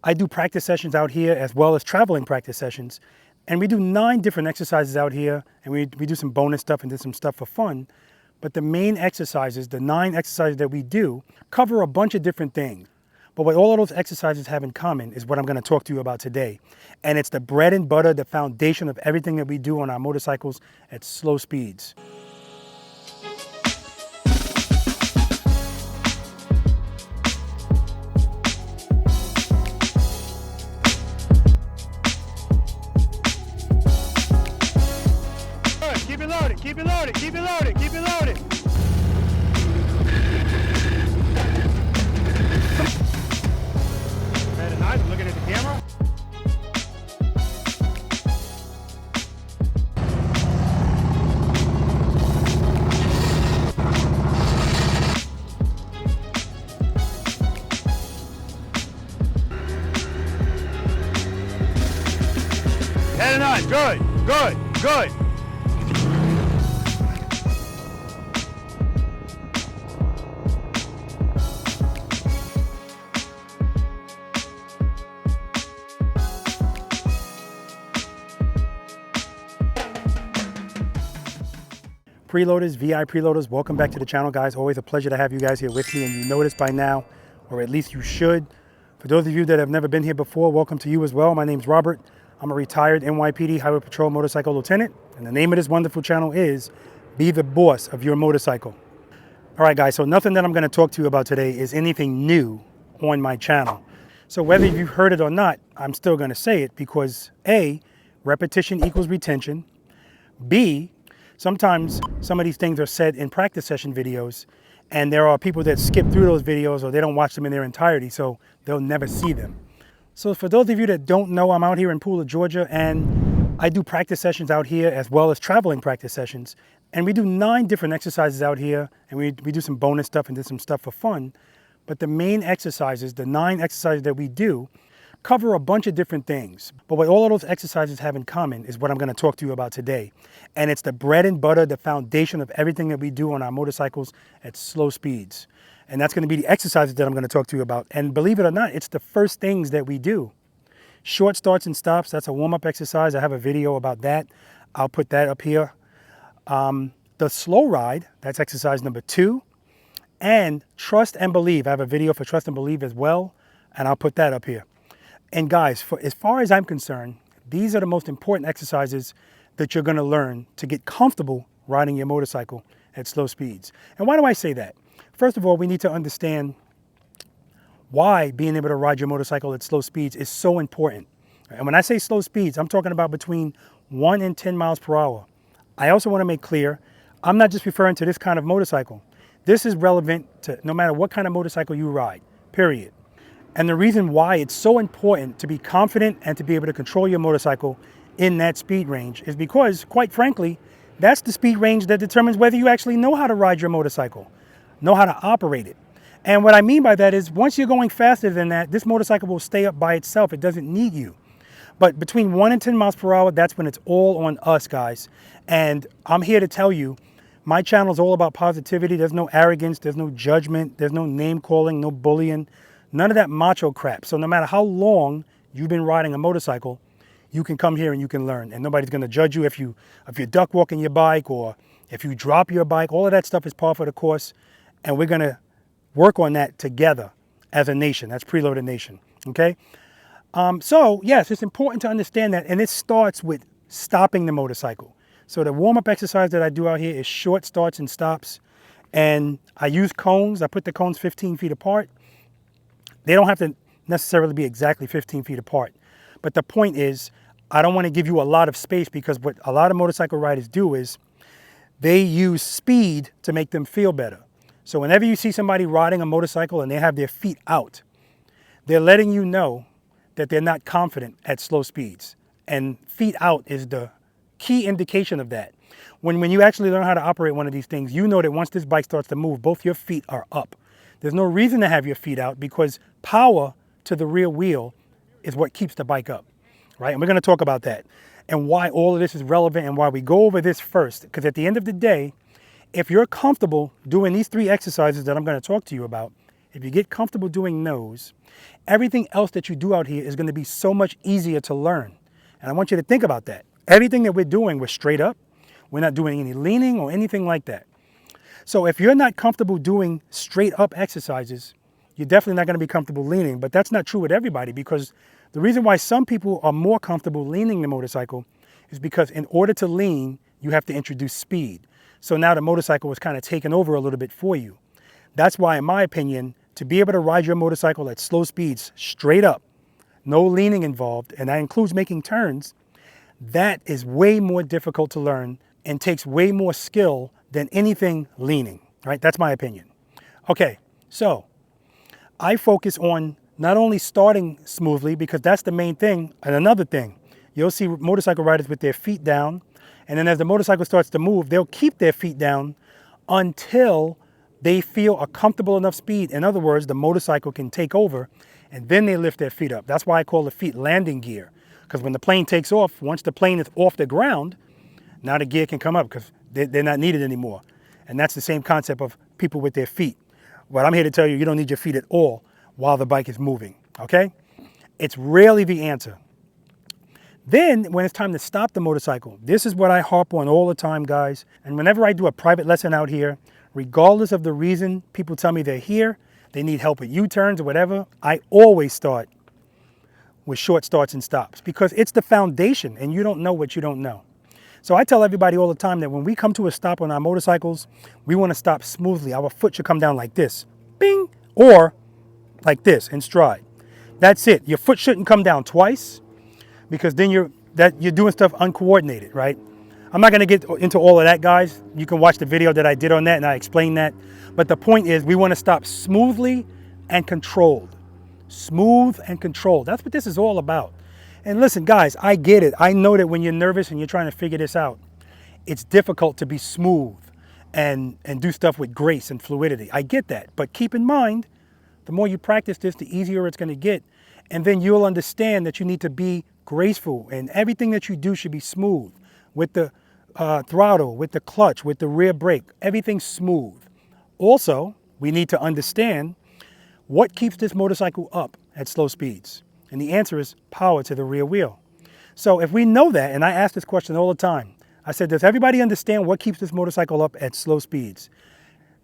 I do practice sessions out here as well as traveling practice sessions. And we do 9 different exercises out here, and we do some bonus stuff and did some stuff for fun. But the main exercises, the 9 exercises that we do, cover a bunch of different things. But what all of those exercises have in common is what I'm going to talk to you about today. And it's the bread and butter, the foundation of everything that we do on our motorcycles at slow speeds. Keep it loaded, keep it loaded, keep it loaded, keep it loaded. Very nice, I'm looking at the camera. Very nice, good, good, good. Preloaders, V.I.Preloaders, welcome back to the channel, guys. Always a pleasure to have you guys here with me, and you know this by now, or at least you should. For those of you that have never been here before, welcome to you as well. My name's Robert. I'm a retired NYPD Highway Patrol motorcycle lieutenant, and the name of this wonderful channel is Be the Boss of Your Motorcycle. All right, guys, so nothing that I'm going to talk to you about today is anything new on my channel. So whether you've heard it or not, I'm still going to say it because A, repetition equals retention. B, sometimes some of these things are said in practice session videos, and there are people that skip through those videos or they don't watch them in their entirety, so they'll never see them. So for those of you that don't know, I'm out here in Pooler, Georgia, and I do practice sessions out here as well as traveling practice sessions. And we do 9 different exercises out here, and we do some bonus stuff and did some stuff for fun. But the main exercises, the 9 exercises that we do, cover a bunch of different things. But what all of those exercises have in common is what I'm going to talk to you about today. And it's the bread and butter, the foundation of everything that we do on our motorcycles at slow speeds. And that's going to be the exercises that I'm going to talk to you about. And believe it or not, it's the first things that we do. Short starts and stops, that's a warm-up exercise. I have a video about that. I'll put that up here. The slow ride, that's exercise number 2. And trust and believe. I have a video for trust and believe as well, and I'll put that up here. And guys, as far as I'm concerned, these are the most important exercises that you're going to learn to get comfortable riding your motorcycle at slow speeds. And why do I say that? First of all, we need to understand why being able to ride your motorcycle at slow speeds is so important. And when I say slow speeds, I'm talking about between 1 and 10 miles per hour. I also want to make clear, I'm not just referring to this kind of motorcycle. This is relevant to no matter what kind of motorcycle you ride, period. And the reason why it's so important to be confident and to be able to control your motorcycle in that speed range is because, quite frankly, that's the speed range that determines whether you actually know how to ride your motorcycle, know how to operate it. And what I mean by that is once you're going faster than that, this motorcycle will stay up by itself. It doesn't need you. But between 1 and 10 miles per hour, that's when it's all on us, guys. And I'm here to tell you, my channel is all about positivity. There's no arrogance. There's no judgment. There's no name calling, no bullying, none of that macho crap. So no matter how long you've been riding a motorcycle, you can come here and you can learn. And nobody's going to judge you if you're duck walking your bike or if you drop your bike. All of that stuff is part of the course. And we're going to work on that together as a nation. That's Preloader Nation. Okay? So, yes, it's important to understand that. And it starts with stopping the motorcycle. So the warm-up exercise that I do out here is short starts and stops. And I use cones. I put the cones 15 feet apart. They don't have to necessarily be exactly 15 feet apart. But the point is, I don't want to give you a lot of space because what a lot of motorcycle riders do is they use speed to make them feel better. So whenever you see somebody riding a motorcycle and they have their feet out, they're letting you know that they're not confident at slow speeds. And feet out is the key indication of that. When you actually learn how to operate one of these things, you know that once this bike starts to move, both your feet are up. There's no reason to have your feet out because power to the rear wheel is what keeps the bike up, right? And we're going to talk about that and why all of this is relevant and why we go over this first. Because at the end of the day, if you're comfortable doing these 3 exercises that I'm going to talk to you about, if you get comfortable doing those, everything else that you do out here is going to be so much easier to learn. And I want you to think about that. Everything that we're doing, we're straight up. We're not doing any leaning or anything like that. So if you're not comfortable doing straight up exercises, you're definitely not going to be comfortable leaning. But that's not true with everybody, because the reason why some people are more comfortable leaning the motorcycle is because in order to lean, you have to introduce speed. So now the motorcycle is kind of taking over a little bit for you. That's why, in my opinion, to be able to ride your motorcycle at slow speeds straight up, no leaning involved, and that includes making turns, that is way more difficult to learn and takes way more skill than anything leaning, right? That's my opinion. Okay, so I focus on not only starting smoothly, because that's the main thing, and another thing, you'll see motorcycle riders with their feet down, and then as the motorcycle starts to move, they'll keep their feet down until they feel a comfortable enough speed. In other words, the motorcycle can take over, and then they lift their feet up. That's why I call the feet landing gear, because when the plane takes off, once the plane is off the ground, now the gear can come up because they're not needed anymore. And that's the same concept of people with their feet. But I'm here to tell you, you don't need your feet at all while the bike is moving, okay? It's rarely the answer. Then, when it's time to stop the motorcycle, this is what I harp on all the time, guys. And whenever I do a private lesson out here, regardless of the reason people tell me they're here, they need help with U-turns or whatever, I always start with short starts and stops, because it's the foundation, and you don't know what you don't know. So I tell everybody all the time that when we come to a stop on our motorcycles, we want to stop smoothly. Our foot should come down like this, bing, or like this in stride. That's it. Your foot shouldn't come down twice, because then you're doing stuff uncoordinated, right? I'm not going to get into all of that, guys. You can watch the video that I did on that, and I explained that. But the point is, we want to stop smoothly and controlled. Smooth and controlled. That's what this is all about. And listen, guys, I get it. I know that when you're nervous and you're trying to figure this out, it's difficult to be smooth and do stuff with grace and fluidity. I get that. But keep in mind, the more you practice this, the easier it's going to get. And then you'll understand that you need to be graceful, and everything that you do should be smooth. With the throttle, with the clutch, with the rear brake, everything's smooth. Also, we need to understand what keeps this motorcycle up at slow speeds. And the answer is power to the rear wheel. So if we know that, and I ask this question all the time, I said, does everybody understand what keeps this motorcycle up at slow speeds?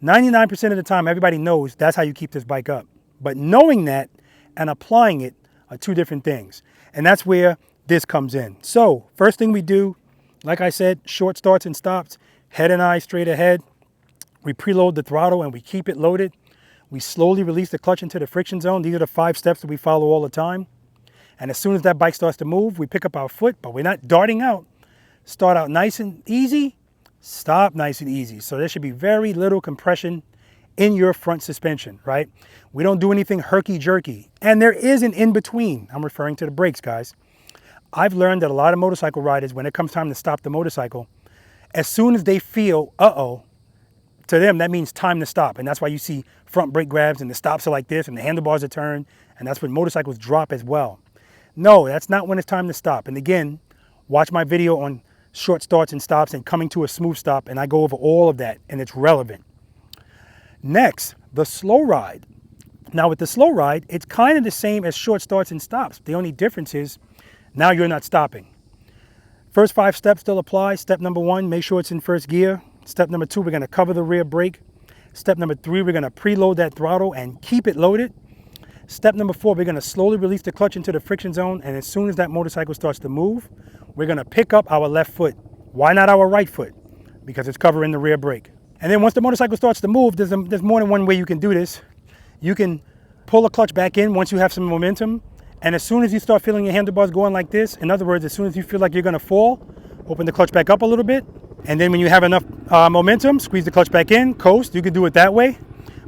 99% of the time, everybody knows that's how you keep this bike up. But knowing that and applying it are two different things. And that's where this comes in. So first thing we do, like I said, short starts and stops, head and eye straight ahead. We preload the throttle and we keep it loaded. We slowly release the clutch into the friction zone. These are the 5 steps that we follow all the time. And as soon as that bike starts to move, we pick up our foot, but we're not darting out. Start out nice and easy, stop nice and easy. So there should be very little compression in your front suspension, right? We don't do anything herky-jerky. And there is an in-between. I'm referring to the brakes, guys. I've learned that a lot of motorcycle riders, when it comes time to stop the motorcycle, as soon as they feel, uh-oh, to them, that means time to stop. And that's why you see front brake grabs and the stops are like this and the handlebars are turned. And that's when motorcycles drop as well. No, that's not when it's time to stop. And again, watch my video on short starts and stops and coming to a smooth stop. And I go over all of that, and it's relevant. Next, the slow ride. Now with the slow ride, it's kind of the same as short starts and stops. The only difference is now you're not stopping. First 5 steps still apply. Step number 1, make sure it's in first gear. Step number 2, we're going to cover the rear brake. Step number 3, we're going to preload that throttle and keep it loaded. Step number 4, we're going to slowly release the clutch into the friction zone, and as soon as that motorcycle starts to move, we're going to pick up our left foot. Why not our right foot? Because it's covering the rear brake. And then once the motorcycle starts to move, there's more than one way you can do this. You can pull the clutch back in once you have some momentum, and as soon as you start feeling your handlebars going like this, in other words, as soon as you feel like you're going to fall, open the clutch back up a little bit. And then when you have enough momentum, squeeze the clutch back in, coast. You can do it that way.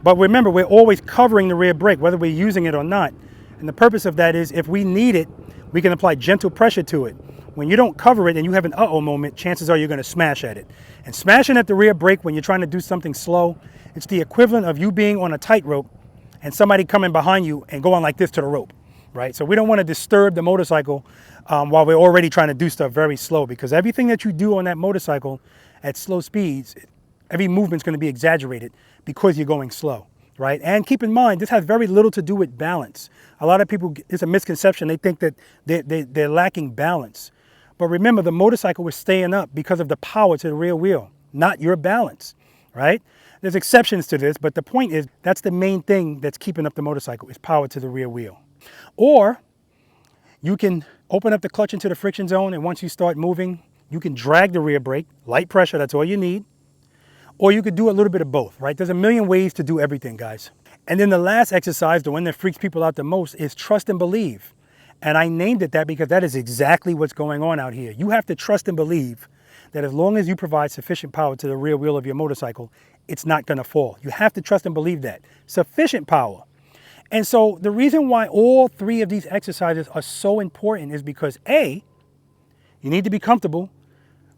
But remember, we're always covering the rear brake, whether we're using it or not. And the purpose of that is if we need it, we can apply gentle pressure to it. When you don't cover it and you have an uh-oh moment, chances are you're going to smash at it. And smashing at the rear brake when you're trying to do something slow, it's the equivalent of you being on a tightrope and somebody coming behind you and going like this to the rope, right? So we don't want to disturb the motorcycle while we're already trying to do stuff very slow, because everything that you do on that motorcycle at slow speeds, every movement's going to be exaggerated because you're going slow. right? And keep in mind, this has very little to do with balance. A lot of people, it's a misconception. They think that they're lacking balance. But remember, the motorcycle was staying up because of the power to the rear wheel, not your balance, right? There's exceptions to this, but the point is that's the main thing that's keeping up the motorcycle is power to the rear wheel. Or you can open up the clutch into the friction zone, and once you start moving, you can drag the rear brake, light pressure, that's all you need. Or you could do a little bit of both, right? There's a million ways to do everything, guys. And then the last exercise, the one that freaks people out the most, is trust and believe. And I named it that because that is exactly what's going on out here. You have to trust and believe that as long as you provide sufficient power to the rear wheel of your motorcycle, it's not going to fall. You have to trust and believe that. Sufficient power. And so the reason why all three of these exercises are so important is because A, you need to be comfortable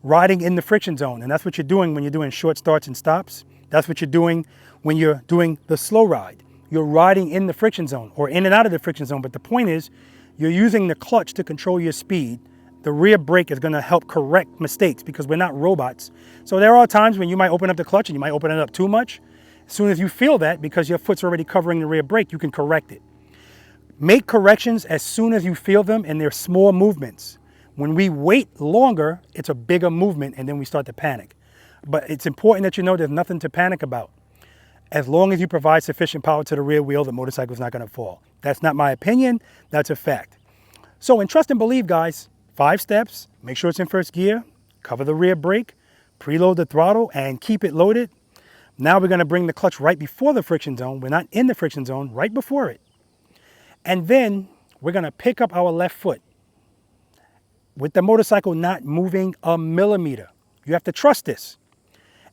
riding in the friction zone. And that's what you're doing when you're doing short starts and stops. That's what you're doing when you're doing the slow ride. You're riding in the friction zone or in and out of the friction zone. But the point is, you're using the clutch to control your speed. The rear brake is going to help correct mistakes because we're not robots. So there are times when you might open up the clutch and you might open it up too much. As soon as you feel that, because your foot's already covering the rear brake, you can correct it. Make corrections as soon as you feel them, and they're small movements. When we wait longer, it's a bigger movement, and then we start to panic. But it's important that you know there's nothing to panic about. As long as you provide sufficient power to the rear wheel, the motorcycle's not going to fall. That's not my opinion. That's a fact. So in trust and believe, guys, 5 steps. Make sure it's in first gear. Cover the rear brake. Preload the throttle and keep it loaded. Now we're going to bring the clutch right before the friction zone. We're not in the friction zone, right before it. And then we're going to pick up our left foot with the motorcycle not moving a millimeter. You have to trust this.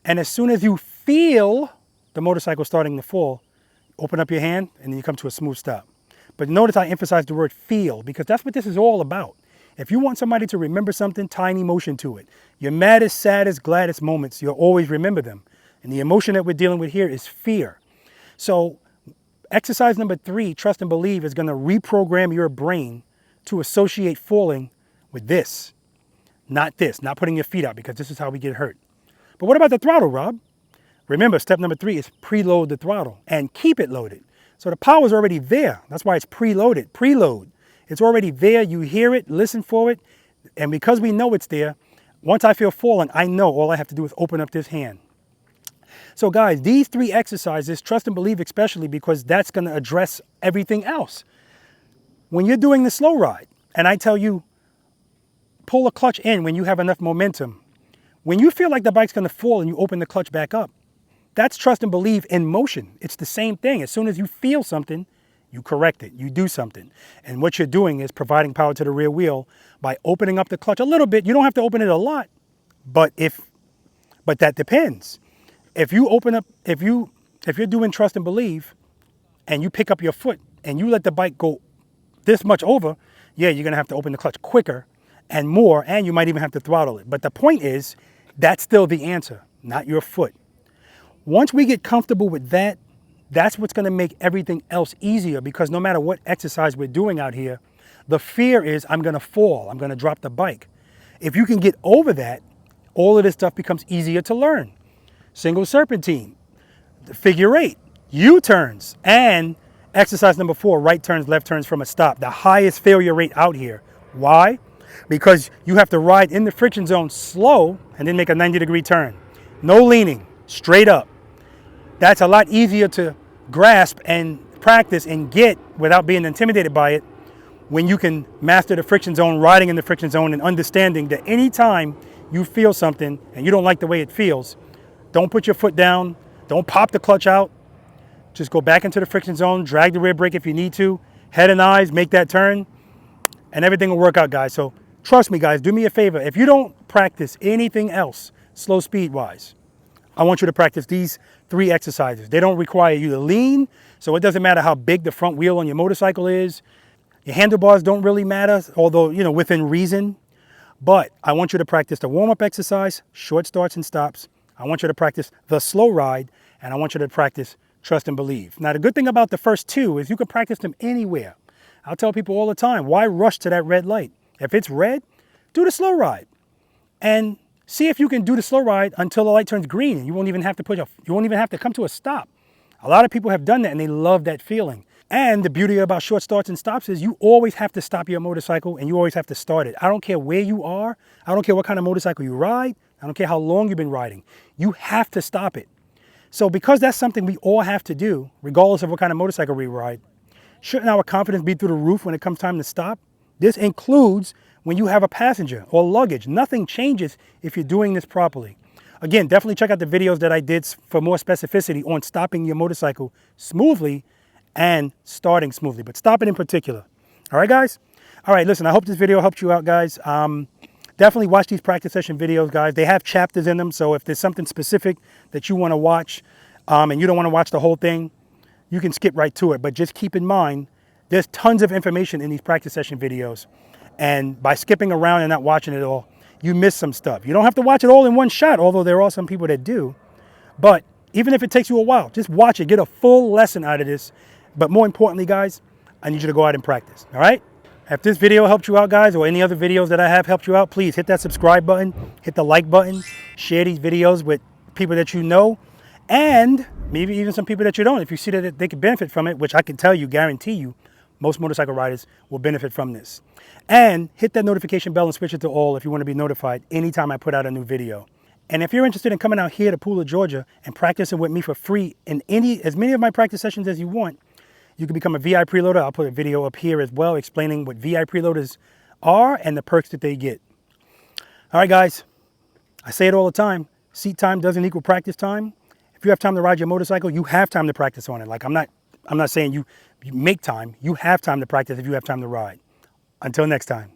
And as soon as you feel the motorcycle starting to fall, open up your hand and then you come to a smooth stop. But notice I emphasize the word feel because that's what this is all about. If you want somebody to remember something, tie an emotion to it. Your maddest, saddest, gladdest moments, you'll always remember them. And the emotion that we're dealing with here is fear. So exercise number 3, trust and believe, is going to reprogram your brain to associate falling with this, not putting your feet out, because this is how we get hurt. But what about the throttle, Rob? Remember, step number 3 is preload the throttle and keep it loaded. So the power's already there. That's why it's preloaded, preload. It's already there. You hear it, listen for it. And because we know it's there, once I feel falling, I know all I have to do is open up this hand. So guys, these 3 exercises, trust and believe especially, because that's going to address everything else. When you're doing the slow ride, and I tell you, pull the clutch in when you have enough momentum. When you feel like the bike's going to fall and you open the clutch back up, that's trust and believe in motion. It's the same thing. As soon as you feel something, you correct it, you do something. And what you're doing is providing power to the rear wheel by opening up the clutch a little bit. You don't have to open it a lot, but that depends. If you open up, if you're doing trust and believe and you pick up your foot and you let the bike go this much over, yeah, you're gonna have to open the clutch quicker and more, and you might even have to throttle it. But the point is, that's still the answer, not your foot. Once we get comfortable with that, that's what's gonna make everything else easier, because no matter what exercise we're doing out here, the fear is I'm gonna fall, I'm gonna drop the bike. If you can get over that, all of this stuff becomes easier to learn. Single serpentine, figure 8, U-turns, and exercise number 4, right turns, left turns from a stop. The highest failure rate out here. Why? Because you have to ride in the friction zone slow and then make a 90-degree turn. No leaning, straight up. That's a lot easier to grasp and practice and get without being intimidated by it when you can master the friction zone, riding in the friction zone, and understanding that anytime you feel something and you don't like the way it feels, don't put your foot down, don't pop the clutch out, just go back into the friction zone, drag the rear brake if you need to, head and eyes, make that turn, and everything will work out, guys. So trust me, guys, do me a favor. If you don't practice anything else, slow speed-wise, I want you to practice these 3 exercises. They don't require you to lean, so it doesn't matter how big the front wheel on your motorcycle is. Your handlebars don't really matter, although, within reason. But I want you to practice the warm-up exercise, short starts and stops. I want you to practice the slow ride, and I want you to practice trust and believe. Now, the good thing about the first 2 is you can practice them anywhere. I'll tell people all the time, why rush to that red light? If it's red, do the slow ride. And see if you can do the slow ride until the light turns green, and you won't even have to come to a stop. A lot of people have done that and they love that feeling. And the beauty about short starts and stops is you always have to stop your motorcycle and you always have to start it. I don't care where you are. I don't care what kind of motorcycle you ride. I don't care how long you've been riding. You have to stop it. So because that's something we all have to do, regardless of what kind of motorcycle we ride, shouldn't our confidence be through the roof when it comes time to stop? This includes when you have a passenger or luggage. Nothing changes if you're doing this properly. Again, definitely check out the videos that I did for more specificity on stopping your motorcycle smoothly and starting smoothly, but stopping in particular. All right, guys? All right, listen, I hope this video helped you out, guys. Definitely watch these practice session videos, guys. They have chapters in them, so if there's something specific that you want to watch and you don't want to watch the whole thing, you can skip right to it. But just keep in mind, there's tons of information in these practice session videos. And by skipping around and not watching it all, you miss some stuff. You don't have to watch it all in one shot, although there are some people that do. But even if it takes you a while, just watch it. Get a full lesson out of this. But more importantly, guys, I need you to go out and practice, all right? If this video helped you out, guys, or any other videos that I have helped you out, please hit that subscribe button, hit the like button, share these videos with people that you know, and maybe even some people that you don't. If you see that they can benefit from it, which I can tell you, guarantee you, most motorcycle riders will benefit from this. And hit that notification bell and switch it to all if you want to be notified anytime I put out a new video. And if you're interested in coming out here to Pooler, Georgia, and practicing with me for free in as many of my practice sessions as you want, you can become a V.I.Preloader. I'll put a video up here as well explaining what V.I.Preloaders are and the perks that they get. All right, guys, I say it all the time. Seat time doesn't equal practice time. If you have time to ride your motorcycle, you have time to practice on it. Like I'm not saying you make time. You have time to practice if you have time to ride. Until next time.